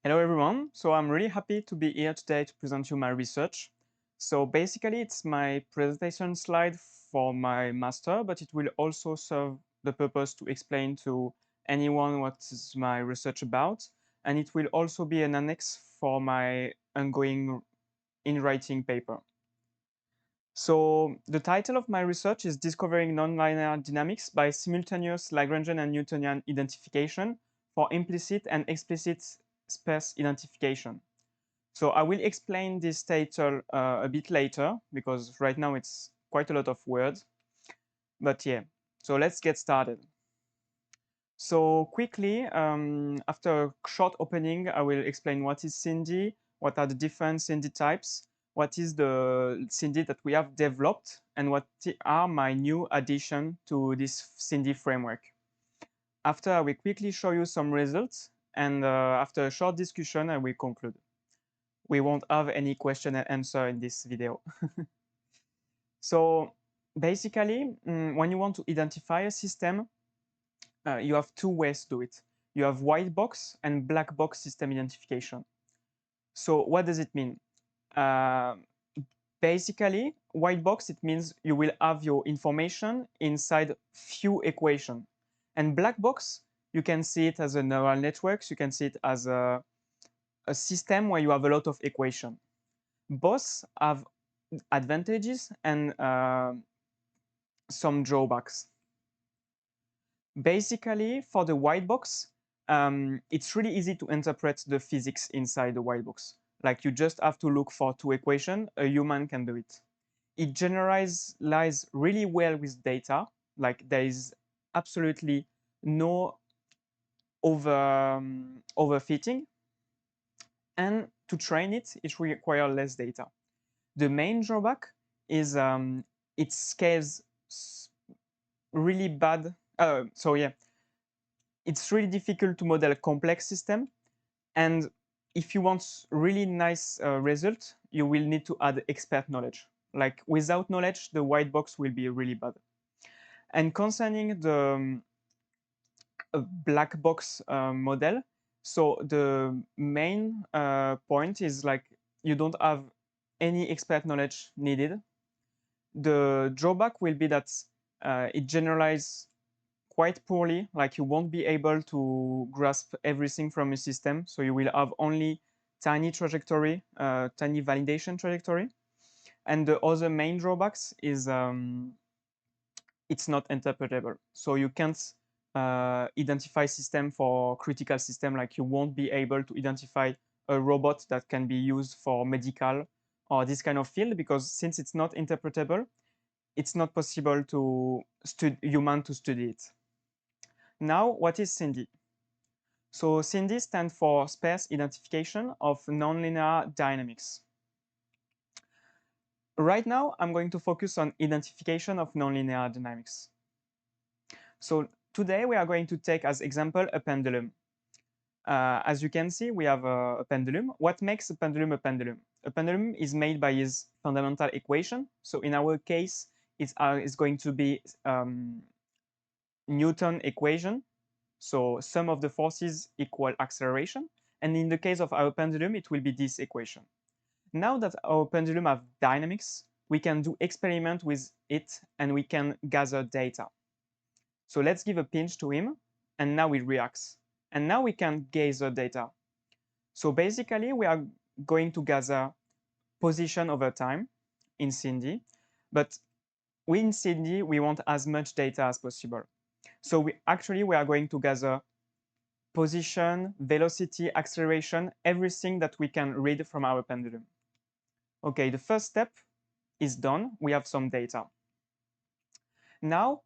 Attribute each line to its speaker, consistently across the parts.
Speaker 1: Hello everyone. So I'm really happy to be here today to present you my research. So basically it's my presentation slide for my master, but it will also serve the purpose to explain to anyone what is my research about. And it will also be an annex for my ongoing in-writing paper. So the title of my research is Discovering Nonlinear Dynamics by Simultaneous Lagrangian and Newtonian Identification for Implicit and Explicit Sparse Identification. So I will explain this title a bit later because right now it's quite a lot of words. But yeah, so let's get started. So quickly, after a short opening, I will explain what is SINDy, what are the different SINDy types, what is the SINDy that we have developed, and what are my new addition to this SINDy framework. After, I will quickly show you some results, and after a short discussion, I will conclude. We won't have any question and answer in this video. So basically, when you want to identify a system, you have two ways to do it. You have white box and black box system identification. So what does it mean? Uh, Basically, white box, it means you will have your information inside few equations. And black box, you can see it as a neural networks. You can see it as a system where you have a lot of equation. Both have advantages and some drawbacks. Basically, for the white box, it's really easy to interpret the physics inside the white box. Like you just have to look for two equations, a human can do it. It generalizes really well with data, like there is absolutely no overfitting. And to train it, it requires less data. The main drawback is it scales really bad. So yeah, it's really difficult to model a complex system. And if you want really nice result, you will need to add expert knowledge. Like without knowledge, the white box will be really bad. And concerning the black box model, so the main point is like you don't have any expert knowledge needed. The drawback will be that it generalizes quite poorly, like you won't be able to grasp everything from a system. So you will have only tiny trajectory, tiny validation trajectory. And the other main drawbacks is it's not interpretable. So you can't identify system for critical system, like you won't be able to identify a robot that can be used for medical or this kind of field, because since it's not interpretable, it's not possible to human to study it. Now, what is SINDy? So SINDy stands for Sparse Identification of Nonlinear Dynamics. Right now, I'm going to focus on identification of nonlinear dynamics. So today we are going to take as example a pendulum. As you can see, we have a pendulum. What makes a pendulum a pendulum? A pendulum is made by its fundamental equation. So in our case, it's going to be Newton equation. So sum of the forces equal acceleration. And in the case of our pendulum, it will be this equation. Now that our pendulum have dynamics, we can do experiment with it and we can gather data. So let's give a pinch to him, and now he reacts. And now we can gather data. So basically, we are going to gather position over time in SINDy, but in SINDy, we want as much data as possible. So we are going to gather position, velocity, acceleration, everything that we can read from our pendulum. Okay, the first step is done. We have some data. Now,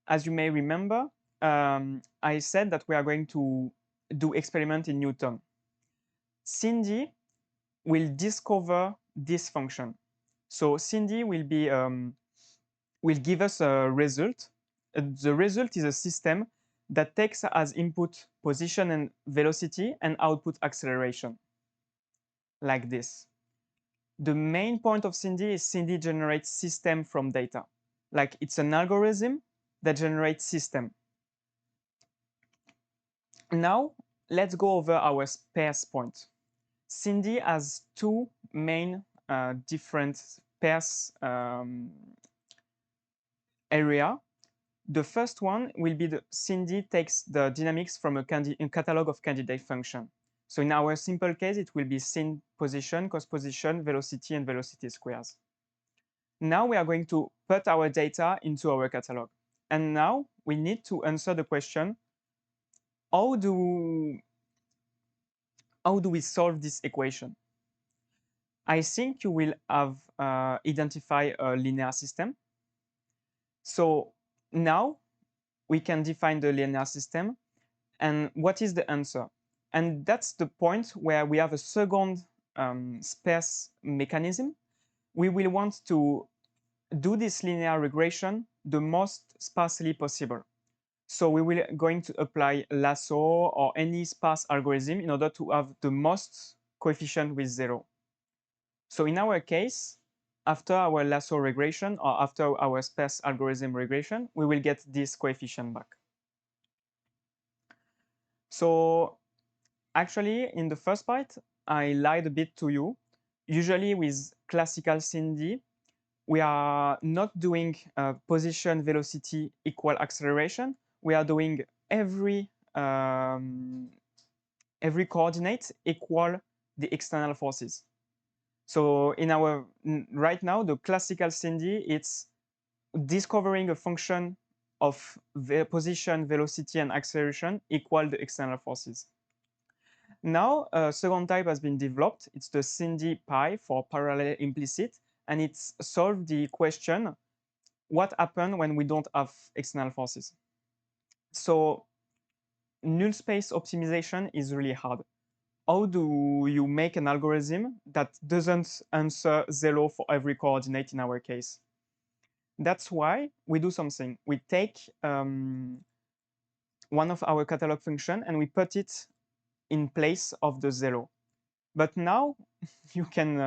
Speaker 1: as you may remember, I said that we are going to do experiment in Newton. SINDy will discover this function. So SINDy will give us a result. The result is a system that takes as input position and velocity and output acceleration, like this. The main point of SINDy is SINDy generates system from data. Like it's an algorithm that generates system. Now, let's go over our sparse point. SINDy has two main different sparse area. The first one will be the SINDy takes the dynamics from a catalog of candidate function. So in our simple case, it will be sin position, cos position, velocity, and velocity squares. Now we are going to put our data into our catalog. And now we need to answer the question, how do we solve this equation? I think you will have identified a linear system. So now we can define the linear system. And what is the answer? And that's the point where we have a second sparse mechanism. We will want to do this linear regression the most sparsely possible. So we will going to apply lasso or any sparse algorithm in order to have the most coefficient with 0. So in our case, after our lasso regression or after our sparse algorithm regression, we will get this coefficient back. So actually, in the first part, I lied a bit to you. Usually with classical SINDy, we are not doing position velocity equal acceleration. We are doing every coordinate equal the external forces. So in our right now, the classical SINDy, it's discovering a function of the position, velocity, and acceleration equal the external forces. Now, a second type has been developed. It's the SINDy Pi for parallel implicit, and it's solved the question, what happens when we don't have external forces? So null space optimization is really hard. How do you make an algorithm that doesn't answer 0 for every coordinate in our case? That's why we do something. We take one of our catalog function and we put it in place of the 0. But now you can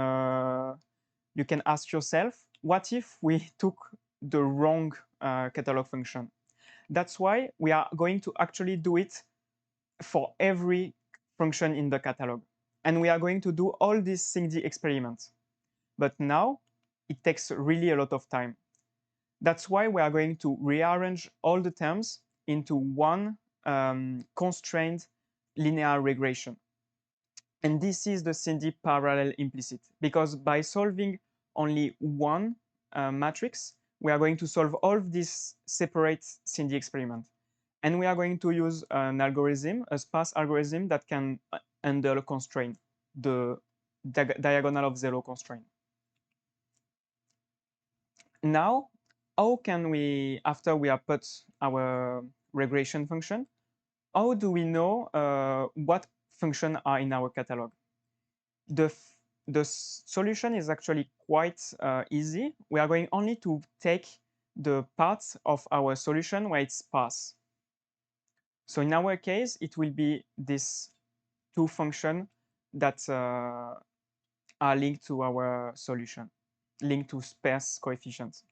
Speaker 1: ask yourself, what if we took the wrong catalog function? That's why we are going to actually do it for every function in the catalog. And we are going to do all these SINDy experiments. But now it takes really a lot of time. That's why we are going to rearrange all the terms into one constrained linear regression. And this is the SINDy parallel implicit, because by solving only one matrix, we are going to solve all of these separate SINDy experiments. And we are going to use an algorithm, a sparse algorithm that can handle a constraint, the diagonal of 0 constraint. Now, how can we, after we have put our regression function, how do we know what functions are in our catalog? The solution is actually quite easy. We are going only to take the parts of our solution where it's sparse. So in our case, it will be these two functions that are linked to our solution, linked to sparse coefficients.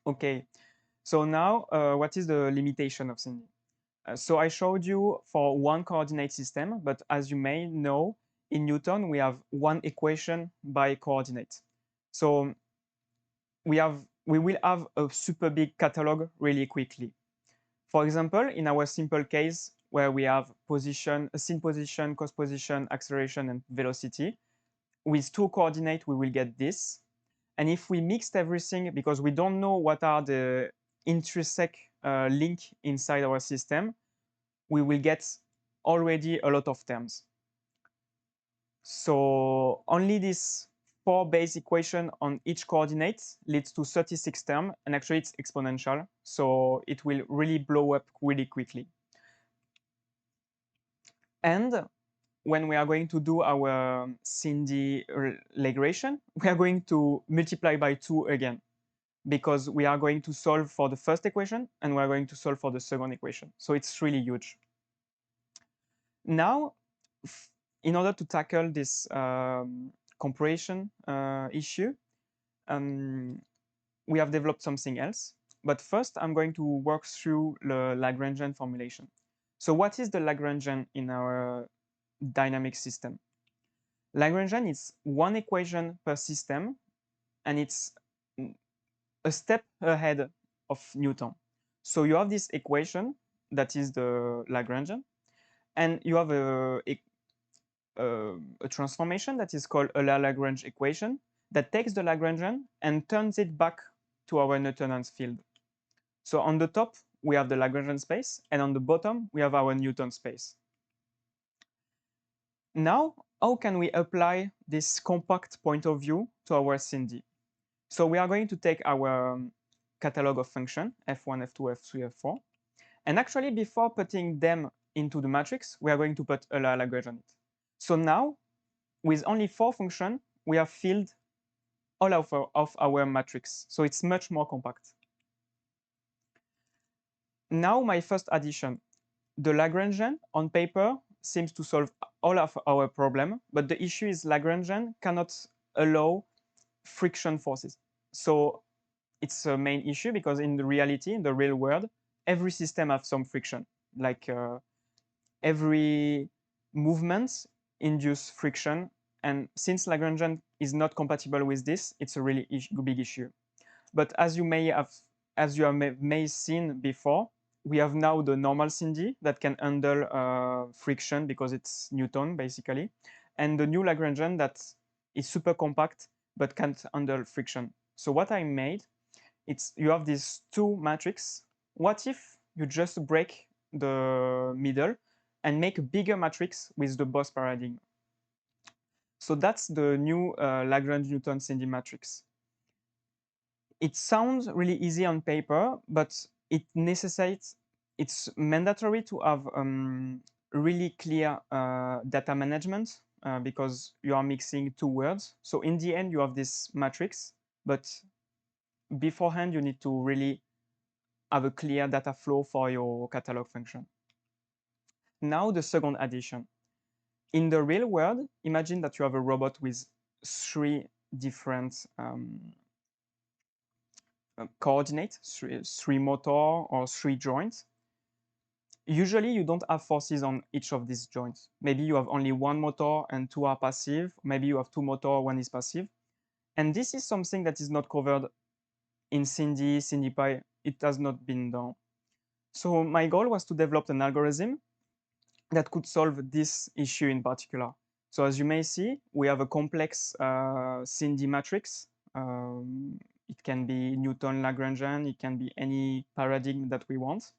Speaker 1: Okay, so now what is the limitation of SINDy? So I showed you for one coordinate system, but as you may know, in Newton, we have one equation by coordinate. So we will have a super big catalog really quickly. For example, in our simple case where we have position, sin position, cos position, acceleration, and velocity, with two coordinates, we will get this. And if we mixed everything, because we don't know what are the intrinsic link inside our system, we will get already a lot of terms. So only this 4 base equation on each coordinate leads to 36 terms, and actually it's exponential, so it will really blow up really quickly. And when we are going to do our SINDy regression, we are going to multiply by 2 again, because we are going to solve for the first equation and we are going to solve for the second equation. So it's really huge. Now, in order to tackle this comparison issue, we have developed something else. But first, I'm going to work through the Lagrangian formulation. So what is the Lagrangian in our dynamic system? Lagrangian is one equation per system, and it's a step ahead of Newton. So you have this equation that is the Lagrangian, and you have a transformation that is called a Lagrange equation that takes the Lagrangian and turns it back to our Newtonian field. So on the top, we have the Lagrangian space, and on the bottom, we have our Newton space. Now, how can we apply this compact point of view to our SINDy? So we are going to take our catalog of function, f1, f2, f3, f4. And actually, before putting them into the matrix, we are going to put a Lagrange on it. So now, with only 4 functions, we have filled all of our matrix. So it's much more compact. Now, my first addition. The Lagrangian on paper seems to solve all of our problem, but the issue is Lagrangian cannot allow friction forces. So it's a main issue because in the reality, in the real world, every system has some friction. Like every movement induce friction. And since Lagrangian is not compatible with this, it's a really big issue. But as you may seen before, we have now the normal SINDy that can handle friction because it's Newton basically, and the new Lagrangian that is super compact but can't handle friction. So what I made, it's you have these two matrices. What if you just break the middle and make a bigger matrix with the Bose paradigm? So that's the new Lagrange-Newton SINDy matrix. It sounds really easy on paper, but it's mandatory to have really clear data management because you are mixing two words. So in the end, you have this matrix, but beforehand, you need to really have a clear data flow for your catalog function. Now the second addition. In the real world, imagine that you have a robot with 3 different coordinates, three motor or 3 joints. Usually you don't have forces on each of these joints. Maybe you have only 1 motor and 2 are passive. Maybe you have 2 motor, 1 is passive. And this is something that is not covered in SINDy, it has not been done. So my goal was to develop an algorithm that could solve this issue in particular. So as you may see, we have a complex SINDy matrix. It can be Newton Lagrangian, it can be any paradigm that we want.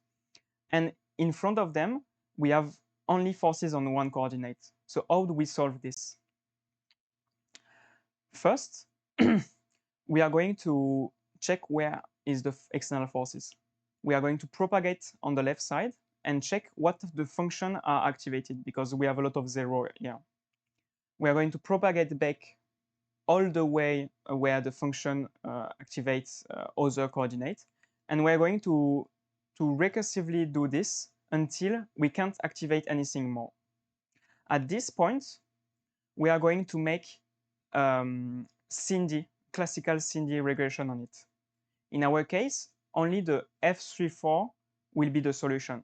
Speaker 1: And in front of them, we have only forces on 1 coordinate. So how do we solve this? First, we are going to check where is the external forces. We are going to propagate on the left side and check what the function are activated because we have a lot of 0 here. We are going to propagate back all the way where the function activates other coordinates. And we're going to recursively do this until we can't activate anything more. At this point, we are going to make SINDy, classical SINDy regression on it. In our case, only the F34 will be the solution.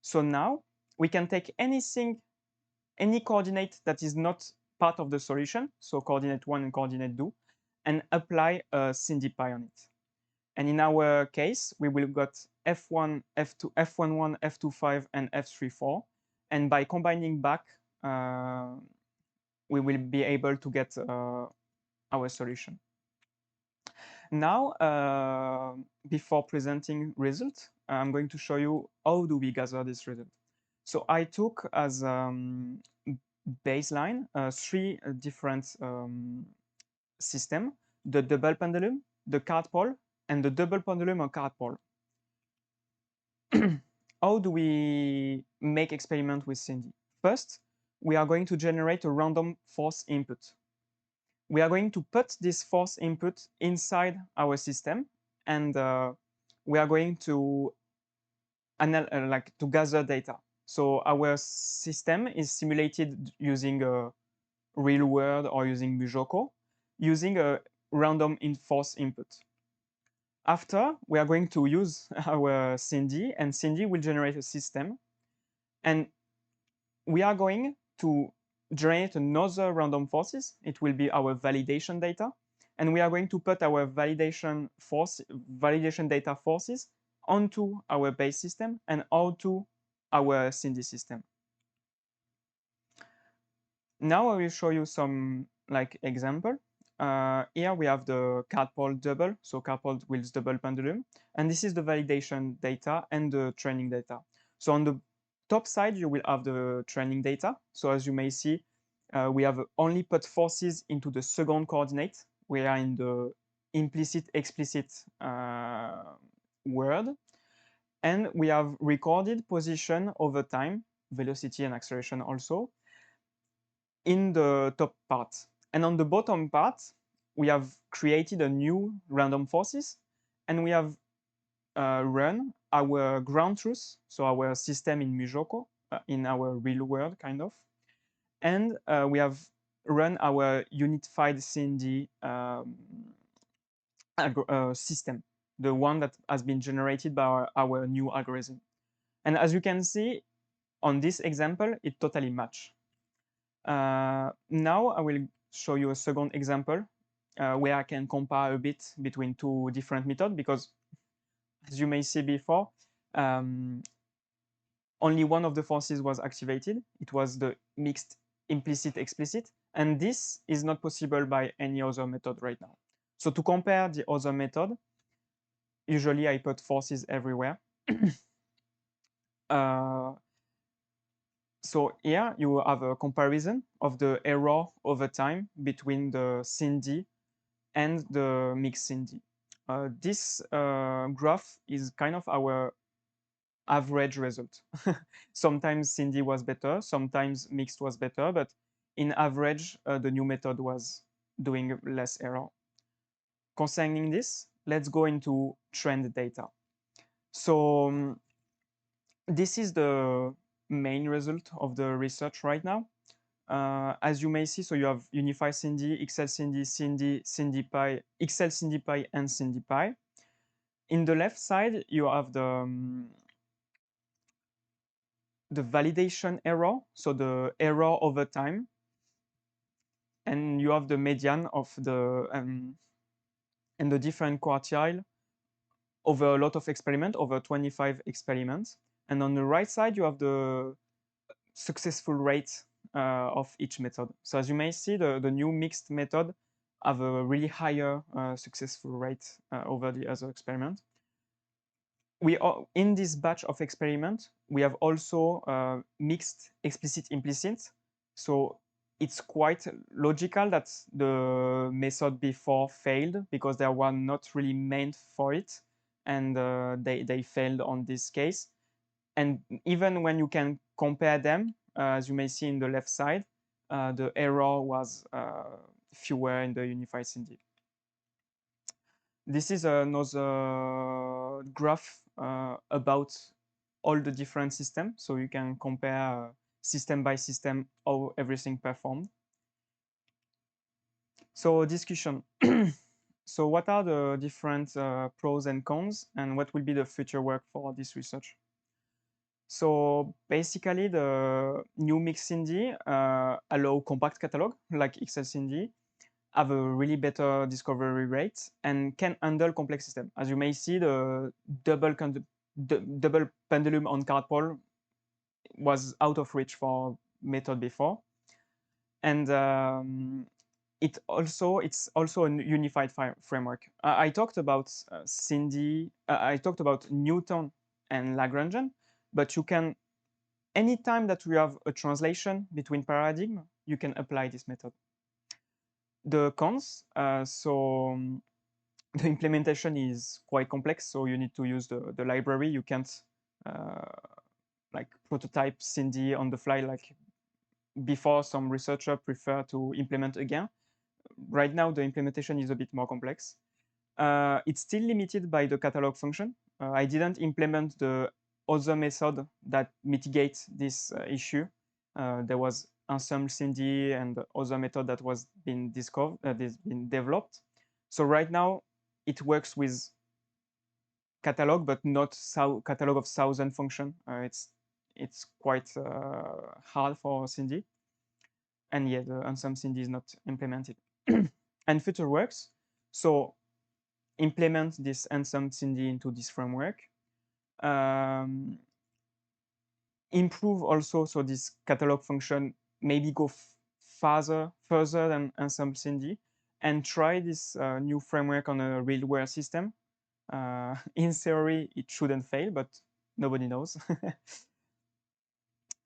Speaker 1: So now we can take any coordinate that is not part of the solution, so coordinate 1 and coordinate 2, and apply a SINDy on it. And in our case, we will got F1, F2, F11, F25, and F34. And by combining back, we will be able to get our solution. Now, before presenting results, I'm going to show you how do we gather this result. So I took as baseline 3 different systems: the double pendulum, the card pole, and the double pendulum or card pole. How do we make experiment with SINDy? First, we are going to generate a random force input. We are going to put this force input inside our system, and we are going to gather data. So our system is simulated using a real world or using Mujoko, using a random force input. After, we are going to use our SINDy, and SINDy will generate a system. And we are going to generate another random forces. It will be our validation data. And we are going to put our validation data forces onto our base system and onto our SINDy system. Now I will show you some example. Here we have the card-pole double, so card-pole with double pendulum, and this is the validation data and the training data. So on the top side, you will have the training data. So as you may see, we have only put forces into the second coordinate. We are in the implicit, explicit word, and we have recorded position over time, velocity and acceleration also, in the top part. And on the bottom part, we have created a new random forces, and we have run our ground truth, so our system in Mujoko, in our real world, kind of. And we have run our unified SINDy system, the one that has been generated by our new algorithm. And as you can see, on this example, it totally matches. Now I will show you a second example where I can compare a bit between two different methods, because as you may see before, only one of the forces was activated. It was the mixed implicit explicit, and this is not possible by any other method right now. So to compare the other method, usually I put forces everywhere. So here you have a comparison of the error over time between the SINDy and the mixed SINDy. This graph is kind of our average result. Sometimes SINDy was better, sometimes mixed was better, but in average, the new method was doing less error. Concerning this, let's go into trend data. So this is the main result of the research right now. As you may see, so you have unified SINDy, XL SINDy, SINDy-Pi, XL SINDy-Pi, and SINDy-Pi. In the left side, you have the validation error, so the error over time, and you have the median of the and the different quartile over a lot of experiments, over 25 experiments. And on the right side, you have the successful rate of each method. So as you may see, the new mixed method have a really higher successful rate over the other experiment. We are in this batch of experiment, we have also mixed explicit implicit. So it's quite logical that the method before failed because they were not really meant for it, and they failed on this case. And even when you can compare them, as you may see in the left side, the error was fewer in the unified SINDy. This is another graph about all the different systems, so you can compare system by system how everything performed. So discussion. So what are the different pros and cons, and what will be the future work for this research? So basically, the new mixed SINDy allow compact catalog like XL SINDy, have a really better discovery rate, and can handle complex system. As you may see, the double pendulum on card-pole was out of reach for method before. And it's also a unified framework. I talked about SINDy, I talked about Newton and Lagrangian, but you can, anytime that we have a translation between paradigm, you can apply this method. The cons, the implementation is quite complex, so you need to use the library. You can't like prototype SINDy on the fly like before. Some researchers prefer to implement again. Right now, the implementation is a bit more complex. It's still limited by the catalog function. I didn't implement the other method that mitigates this issue. There was ensemble SINDy and other method that was been discovered, been developed. So right now, it works with catalog, but not catalog of 1,000 function. it's quite hard for SINDy, and yet some SINDy is not implemented. And future works, so implement this some SINDy into this framework. Improve also, so this catalog function maybe go further than some SINDy, and try this new framework on a real world system. In theory, it shouldn't fail, but nobody knows.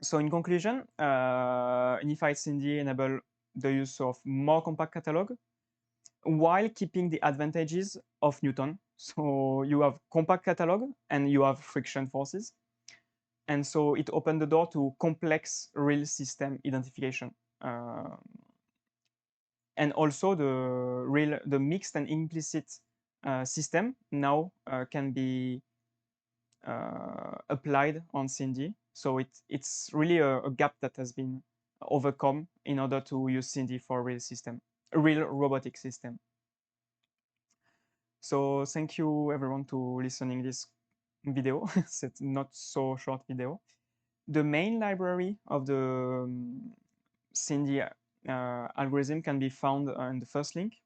Speaker 1: So in conclusion, unified SINDy enable the use of more compact catalog while keeping the advantages of Newton. So you have compact catalog and you have friction forces. And so it opened the door to complex real system identification. And also the mixed and implicit system now can be applied on SINDy. So it's really a gap that has been overcome in order to use SINDy for real robotic system. So thank you everyone to listening this video. It's not so short video. The main library of the SINDy algorithm can be found in the first link.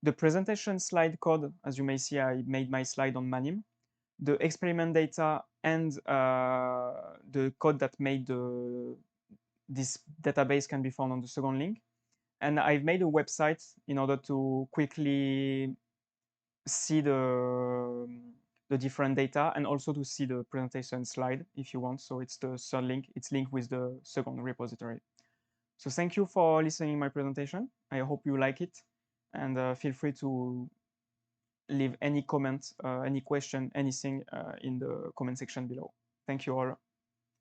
Speaker 1: The presentation slide code, as you may see, I made my slide on Manim. The experiment data and the code that made this database can be found on the second link. And I've made a website in order to quickly see the different data and also to see the presentation slide if you want. So it's the third link. It's linked with the second repository. So thank you for listening my presentation. I hope you like it, and feel free to leave any comment, any question, anything in the comment section below. Thank you all.